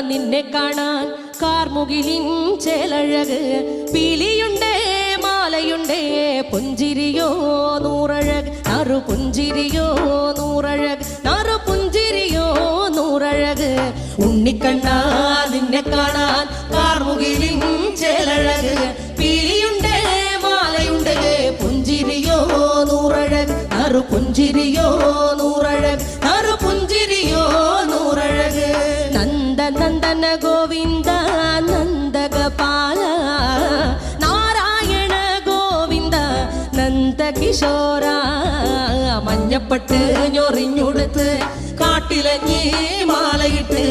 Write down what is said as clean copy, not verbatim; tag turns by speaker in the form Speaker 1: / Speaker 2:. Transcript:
Speaker 1: നിന്നെ കാണാൻ കാർമുകിലിൻ ചേലഴക് പീലിയുണ്ടേ മാലയുണ്ടേ പുഞ്ചിരിയോ നൂറഴക് നറു പുഞ്ചിരിയോ നൂറഴക് നറു പുഞ്ചിരിയോ നൂറഴക് ഉണ്ണിക്കണ്ണ നിന്നെ കാണാൻ കാർമുകിലിൻ ചേലഴക് പീലിയുണ്ടേ മാലയുണ്ടേ പുഞ്ചിരിയോ നൂറഴക് നറു പുഞ്ചിരിയോ നൂറഴക് നറു പുഞ്ചിരിയോ നൂറഴക് നന്ദന ഗോവിന്ദ നന്ദഗപാല നാരായണ ഗോവിന്ദ നന്ദകിശോര മഞ്ഞപ്പട്ട് ഞൊറിഞ്ഞുടുത്ത് കാട്ടിലഞ്ഞി മാലയിട്ട്